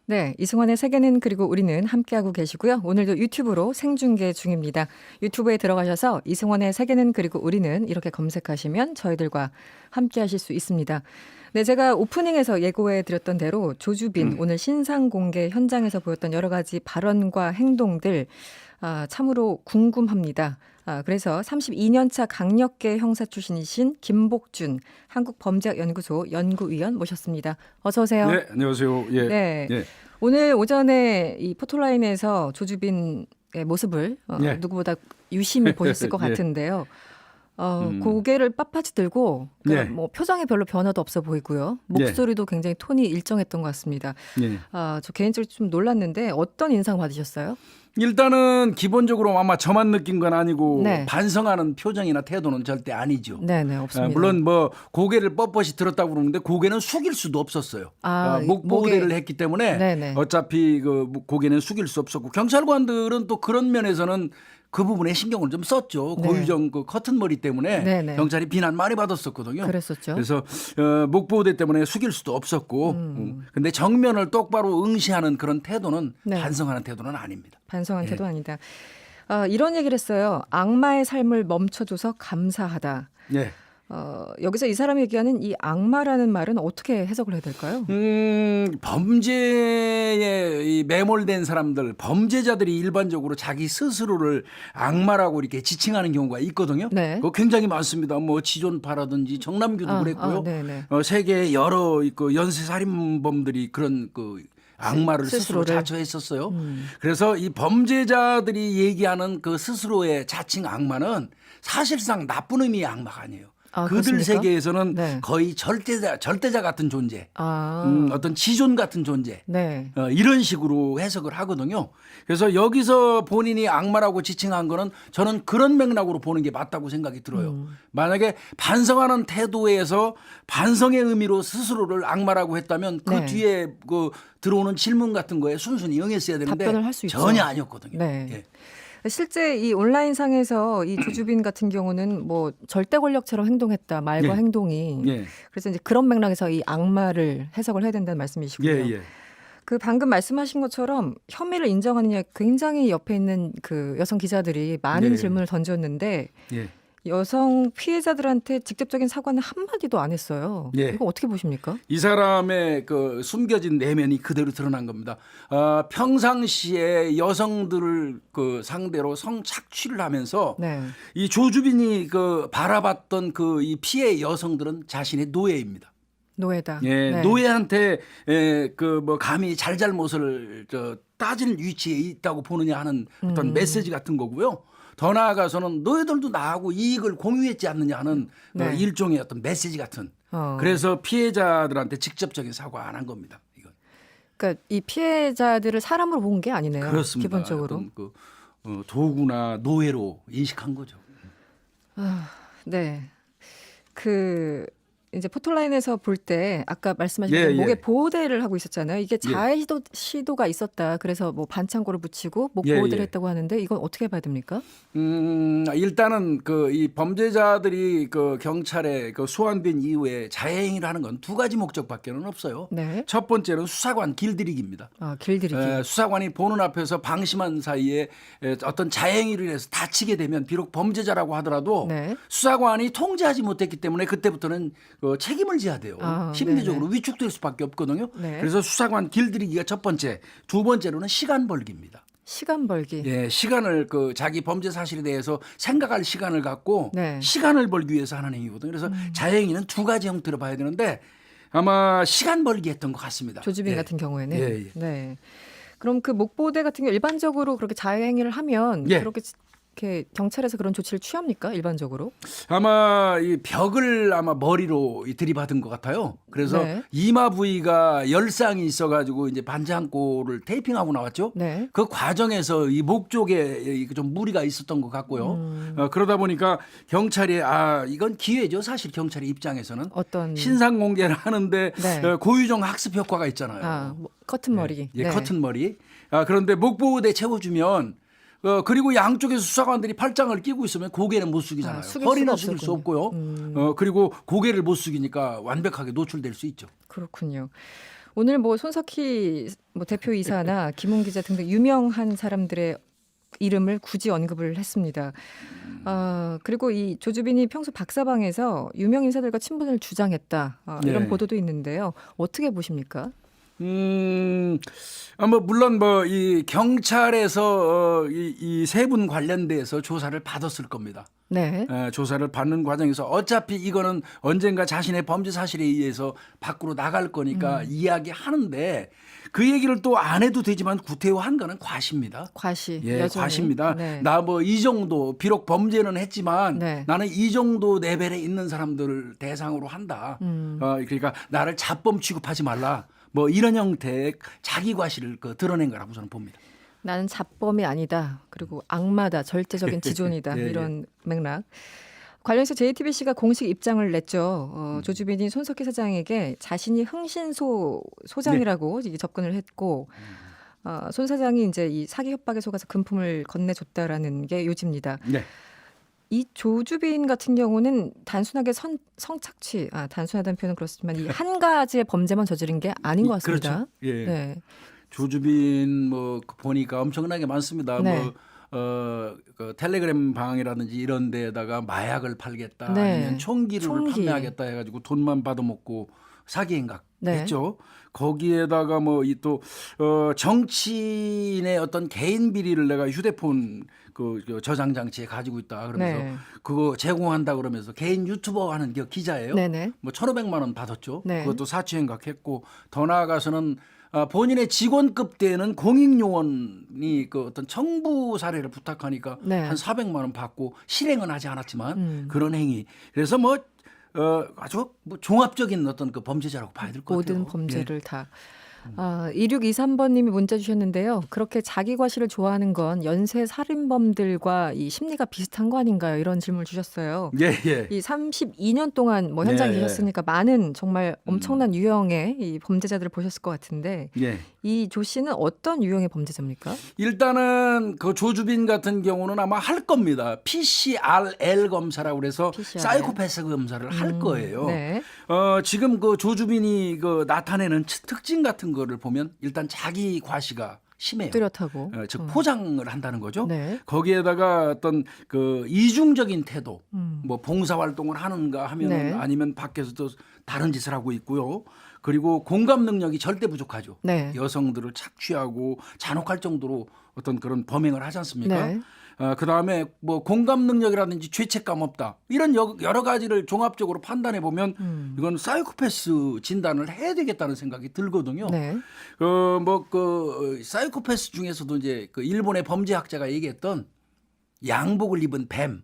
네, 이승원의 세계는 그리고 우리는 함께하고 계시고요. 오늘도 유튜브로 생중계 중입니다. 유튜브에 들어가셔서 이승원의 세계는 그리고 우리는 이렇게 검색하시면 저희들과 함께하실 수 있습니다. 네, 제가 오프닝에서 예고해 드렸던 대로 조주빈 오늘 신상 공개 현장에서 보였던 여러 가지 발언과 행동들 참으로 궁금합니다. 그래서 32년 차 강력계 형사 출신이신 김복준 한국범죄학연구소 연구위원 모셨습니다. 어서 오세요. 네, 안녕하세요. 예. 네. 예. 오늘 오전에 이 포토라인에서 조주빈의 모습을 예. 누구보다 유심히 보셨을 것 예. 같은데요. 고개를 빳빳이 들고 그러니까 예. 뭐 표정에 별로 변화도 없어 보이고요. 목소리도 굉장히 톤이 일정했던 것 같습니다. 예. 저 개인적으로 좀 놀랐는데 어떤 인상 받으셨어요? 일단은 기본적으로 아마 저만 느낀 건 아니고 네. 반성하는 표정이나 태도는 절대 아니죠. 네네 없습니다. 물론 뭐 고개를 뻣뻣이 들었다고 그러는데 고개는 숙일 수도 없었어요. 목보호대를 했기 때문에 네네. 어차피 그 고개는 숙일 수 없었고 경찰관들은 또 그런 면에서는 그 부분에 신경을 좀 썼죠. 네. 고유정 그 커튼 머리 때문에 네네. 경찰이 비난 많이 받았었거든요. 그랬었죠. 그래서 목보호대 때문에 숙일 수도 없었고, 근데 정면을 똑바로 응시하는 그런 태도는 네. 반성하는 태도는 아닙니다. 반성한 태도 아니다. 이런 얘기를 했어요. 악마의 삶을 멈춰줘서 감사하다. 예. 여기서 이 사람이 얘기하는 이 악마라는 말은 어떻게 해석을 해야 될까요? 범죄에 이 매몰된 사람들, 범죄자들이 일반적으로 자기 스스로를 악마라고 이렇게 지칭하는 경우가 있거든요. 네. 그거 굉장히 많습니다. 뭐 지존파라든지 정남규도 그랬고요. 네네. 세계 여러 그 연쇄살인범들이 그런 그 악마를 스스로 스스로를. 자처했었어요. 그래서 이 범죄자들이 얘기하는 그 스스로의 자칭 악마는 사실상 나쁜 의미의 악마가 아니에요. 그들 그렇습니까? 세계에서는 네. 거의 절대자 같은 존재, 아, 어떤 지존 같은 존재, 네. 이런 식으로 해석을 하거든요. 그래서 여기서 본인이 악마라고 지칭한 거는 저는 그런 맥락으로 보는 게 맞다고 생각이 들어요. 만약에 반성하는 태도에서 반성의 의미로 스스로를 악마라고 했다면 그 네. 뒤에 그 들어오는 질문 같은 거에 순순히 응했어야 되는데 답변을 할수 있죠. 전혀 아니었거든요. 네. 예. 실제 이 온라인상에서 이 조주빈 같은 경우는 뭐 절대 권력처럼 행동했다. 말과 예. 행동이. 예. 그래서 이제 그런 맥락에서 이 악마를 해석을 해야 된다는 말씀이시고요. 예. 그 방금 말씀하신 것처럼 혐의를 인정하느냐 굉장히 옆에 있는 그 여성 기자들이 많은 예. 질문을 던졌는데 예. 여성 피해자들한테 직접적인 사과는 한마디도 안 했어요. 예. 이거 어떻게 보십니까? 이 사람의 그 숨겨진 내면이 그대로 드러난 겁니다. 평상시에 여성들을 그 상대로 성착취를 하면서 네. 이 조주빈이 그 바라봤던 그 이 피해 여성들은 자신의 노예입니다. 노예다. 예, 네. 노예한테 그 뭐 감히 잘잘못을 따질 위치에 있다고 보느냐 하는 어떤 메시지 같은 거고요. 더 나아가서는 너희들도 나하고 이익을 공유했지 않느냐 하는 네. 일종의 어떤 메시지 같은. 어. 그래서 피해자들한테 직접적인 사과 안 한 겁니다. 이건. 그러니까 이 피해자들을 사람으로 본 게 아니네요. 그렇습니다. 기본적으로. 어떤 그 도구나 노예로 인식한 거죠. 네. 그 이제 포토라인에서 볼 때 아까 말씀하신 예, 대로 목에 예. 보호대를 하고 있었잖아요. 이게 자해 시도가 있었다. 그래서 뭐 반창고를 붙이고 목 예, 보호대를 예. 했다고 하는데 이건 어떻게 봐야 됩니까? 일단은 그 이 범죄자들이 그 경찰에 그 소환된 이후에 자해행위를 하는 건 두 가지 목적밖에는 없어요. 네. 첫 번째는 수사관 길들이기입니다. 길들이기. 수사관이 보는 앞에서 방심한 사이에 어떤 자해행위를 해서 다치게 되면 비록 범죄자라고 하더라도 네. 수사관이 통제하지 못했기 때문에 그때부터는 책임을 져야 돼요. 심리적으로 위축될 수밖에 없거든요. 네. 그래서 수사관 길들이기가 첫 번째. 두 번째로는 시간 벌기입니다. 시간 벌기. 예, 시간을 그 자기 범죄 사실에 대해서 생각할 시간을 갖고 네. 시간을 벌기 위해서 하는 행위거든요. 그래서 자해행위는 두 가지 형태로 봐야 되는데 아마 시간 벌기 했던 것 같습니다. 조주빈 예. 같은 경우에는. 예. 네. 그럼 그 목보호대 같은 경우 일반적으로 그렇게 자해 행위를 하면 예. 그렇게 경찰에서 그런 조치를 취합니까? 일반적으로? 아마 이 벽을 아마 머리로 들이받은 것 같아요. 그래서 네. 이마 부위가 열상이 있어가지고 이제 반창고를 테이핑하고 나왔죠. 네. 그 과정에서 이 목 쪽에 좀 무리가 있었던 것 같고요. 그러다 보니까 경찰이 이건 기회죠. 사실 경찰의 입장에서는 어떤 신상 공개를 하는데 네. 고유정 학습 효과가 있잖아요. 커튼 머리. 예, 네. 커튼 머리. 그런데 목보호대 채워주면 그리고 양쪽에서 수사관들이 팔짱을 끼고 있으면 고개는 못 숙이잖아요. 숙일 허리는 수가 숙일 수 없었군요. 없고요. 그리고 고개를 못 숙이니까 완벽하게 노출될 수 있죠. 그렇군요. 오늘 뭐 손석희 뭐 대표이사나 김웅 기자 등등 유명한 사람들의 이름을 굳이 언급을 했습니다. 그리고 이 조주빈이 평소 박사방에서 유명 인사들과 친분을 주장했다. 이런 네. 보도도 있는데요. 어떻게 보십니까? 뭐 물론 뭐 이 경찰에서 이 세 분 관련돼서 조사를 받았을 겁니다. 네. 조사를 받는 과정에서 어차피 이거는 언젠가 자신의 범죄 사실에 의해서 밖으로 나갈 거니까 이야기하는데 그 얘기를 또 안 해도 되지만 구태여한 거는 과시입니다. 과시. 예, 여전히. 과시입니다. 네. 나 뭐 이 정도 비록 범죄는 했지만 네. 나는 이 정도 레벨에 있는 사람들을 대상으로 한다. 그러니까 나를 자범 취급하지 말라. 뭐 이런 형태의 자기 과시를 드러낸 거라고 저는 봅니다. 나는 잡범이 아니다. 그리고 악마다. 절대적인 지존이다. 예, 예. 이런 맥락. 관련해서 JTBC가 공식 입장을 냈죠. 조주빈이 손석희 사장에게 자신이 흥신소 소장이라고 이제 접근을 했고 손 사장이 이제 이 사기 협박에 속아서 금품을 건네줬다라는 게 요지입니다. 네. 이 조주빈 같은 경우는 단순하게 성착취, 단순하다는 표현은 그렇지만 이 한 가지의 범죄만 저지른 게 아닌 것 같습니다. 그렇죠. 예. 네. 조주빈 뭐 보니까 엄청나게 많습니다. 네. 그 텔레그램 방이라든지 이런 데에다가 마약을 팔겠다, 네. 아니면 총기를 총기. 판매하겠다 해가지고 돈만 받아먹고 사기 행각 네. 했죠. 거기에다가 뭐 이 또 정치인의 어떤 개인 비리를 내가 휴대폰 그 저장 장치에 가지고 있다 그러면서 네. 그거 제공한다 그러면서 개인 유튜버 하는 기자예요. 네네. 뭐 1,500만 원 받았죠. 네. 그것도 사치행각했고 더 나아가서는 본인의 직원급 때는 공익요원이 그 어떤 청부 사례를 부탁하니까 네. 한 400만 원 받고 실행은 하지 않았지만 그런 그런 행위. 그래서 뭐 아주 뭐 종합적인 어떤 그 범죄자라고 봐야 될 것 같아요. 모든 범죄를 다. 2623번님이 문자 주셨는데요. 그렇게 자기 과시를 좋아하는 건 연쇄 살인범들과 이 심리가 비슷한 거 아닌가요? 이런 질문을 주셨어요. 예, 예. 이 32년 동안 뭐 현장에 네. 계셨으니까 많은 정말 엄청난 유형의 이 범죄자들을 보셨을 것 같은데 예. 이 조 씨는 어떤 유형의 범죄자입니까? 일단은 그 조주빈 같은 경우는 아마 할 겁니다. PCRL 검사라고 그래서 PCR. 사이코패스 검사를 할 거예요. 네. 지금 그 조주빈이 그 나타내는 특징 같은 거를 보면 일단 자기 과시가 심해요. 뚜렷하고. 즉 포장을 한다는 거죠. 네. 거기에다가 어떤 그 이중적인 태도, 음. 뭐 봉사 활동을 하는가 하면 네. 아니면 밖에서도 다른 짓을 하고 있고요. 그리고 공감 능력이 절대 부족하죠. 네. 여성들을 착취하고 잔혹할 정도로 어떤 그런 범행을 하지 않습니까? 네. 그다음에 뭐 공감 능력이라든지 죄책감 없다. 이런 여러 가지를 종합적으로 판단해 보면 이건 사이코패스 진단을 해야 되겠다는 생각이 들거든요. 네. 사이코패스 중에서도 이제 그 일본의 범죄학자가 얘기했던 양복을 입은 뱀.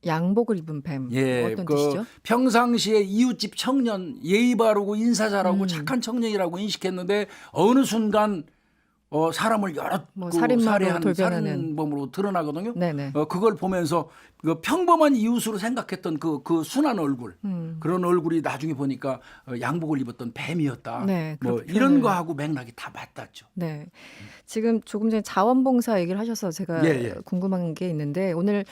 양복을 입은 뱀. 예, 어떤 뜻이죠? 평상시에 이웃집 청년 예의 바르고 인사 잘하고 착한 청년이라고 인식했는데 어느 순간 사람을 여러 뭐 살인마로 돌변하는. 살인범으로 드러나거든요. 네네. 그걸 보면서 그 평범한 이웃으로 생각했던 그 순한 얼굴 그런 얼굴이 나중에 보니까 양복을 입었던 뱀이었다. 네, 뭐 그렇게 이런 표현을. 거하고 맥락이 다 맞닿죠. 네. 지금 조금 전에 자원봉사 얘기를 하셔서 제가 예, 예. 궁금한 게 있는데 오늘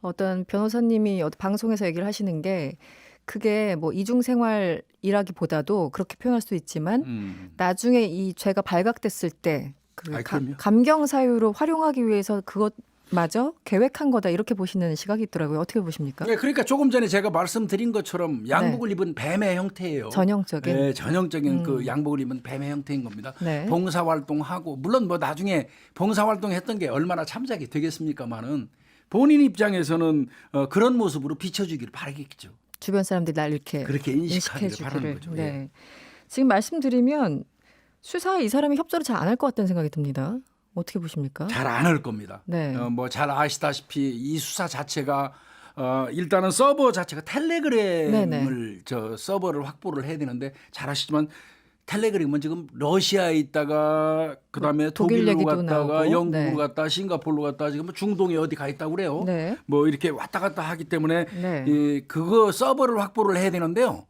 어떤 변호사님이 어떤 방송에서 얘기를 하시는 게 그게 뭐 이중생활이라기보다도 그렇게 표현할 수 있지만 나중에 이 죄가 발각됐을 때 그 아이, 그럼요. 감경 사유로 활용하기 위해서 그것마저 계획한 거다 이렇게 보시는 시각이 있더라고요. 어떻게 보십니까? 네, 그러니까 조금 전에 제가 말씀드린 것처럼 양복을 입은 뱀의 형태예요. 전형적인. 네, 전형적인 그 양복을 입은 뱀의 형태인 겁니다. 네. 봉사활동하고 물론 뭐 나중에 봉사활동했던 게 얼마나 참작이 되겠습니까마는 본인 입장에서는 그런 모습으로 비춰주기를 바라겠죠. 주변 사람들이 날 이렇게 그렇게 인식하기를 인식해 바라는 주기를. 거죠. 네. 예. 지금 말씀드리면 수사에 이 사람이 협조를 잘 안 할 것 같다는 생각이 듭니다. 어떻게 보십니까? 잘 안 할 겁니다. 네. 뭐 잘 아시다시피 이 수사 자체가 일단은 서버 자체가 텔레그램을 네네. 서버를 확보를 해야 되는데 잘 아시지만 텔레그램은 지금 러시아에 있다가 그다음에 독일 독일로 얘기도 갔다가 나오고, 영국으로 네. 갔다 싱가포르로 갔다 지금 중동에 어디 가 있다고 그래요. 네. 뭐 이렇게 왔다 갔다 하기 때문에 네. 그거 서버를 확보를 해야 되는데요.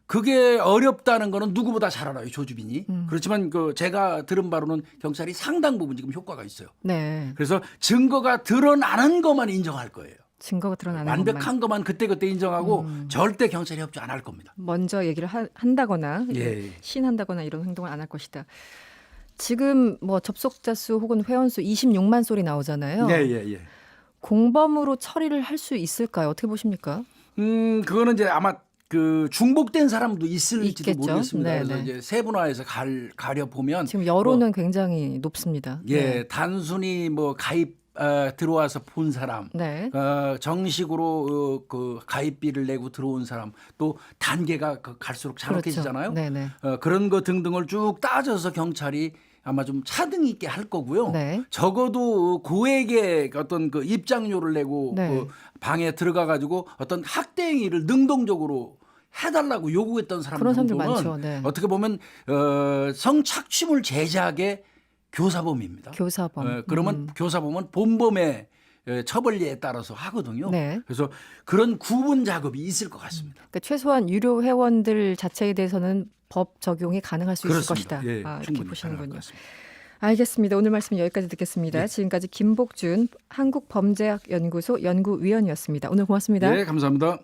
그게 어렵다는 거는 누구보다 잘 알아요, 조주빈이. 그렇지만 제가 들은 바로는 경찰이 상당 부분 지금 효과가 있어요. 네. 그래서 증거가 드러나는 것만 인정할 거예요. 증거가 드러나는 완벽한 것만 것만 그때그때 인정하고 절대 경찰이 협조 안 할 겁니다. 먼저 얘기를 한다거나 예. 시인한다거나 이런 행동을 안 할 것이다. 지금 뭐 접속자 수 혹은 회원 수 26만 소리 나오잖아요. 예. 공범으로 처리를 할 수 있을까요? 어떻게 보십니까? 그거는 이제 아마 그 중복된 사람도 있을지도 있겠죠. 모르겠습니다. 네네. 그래서 이제 세분화해서 가려 보면 지금 여론은 굉장히 높습니다. 예, 단순히 뭐 가입 들어와서 본 사람, 네. 정식으로 그 가입비를 내고 들어온 사람, 또 단계가 갈수록 잔혹해지잖아요. 그렇죠. 네네. 그런 거 등등을 쭉 따져서 경찰이 아마 좀 차등 있게 할 거고요. 네. 적어도 고액의 어떤 그 입장료를 내고 네. 그 방에 들어가 가지고 어떤 학대 행위를 능동적으로 해달라고 요구했던 사람 그런 사람들 정도는 많죠. 네. 어떻게 보면 성착취물 제작의 교사범입니다. 교사범. 그러면 교사범은 본범의 처벌리에 따라서 하거든요. 네. 그래서 그런 구분 작업이 있을 것 같습니다. 그러니까 최소한 유료 회원들 자체에 대해서는 법 적용이 가능할 수 있을 그렇습니다. 것이다. 예, 이렇게 충분히 가능할 보시는군요. 것 같습니다. 알겠습니다. 오늘 말씀 여기까지 듣겠습니다. 지금까지 김복준 한국범죄학연구소 연구위원이었습니다. 오늘 고맙습니다. 네, 감사합니다.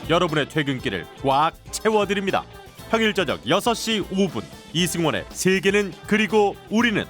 여러분의 퇴근길을 꽉 채워드립니다. 평일 저녁 6시 5분 이승원의 세계는 그리고 우리는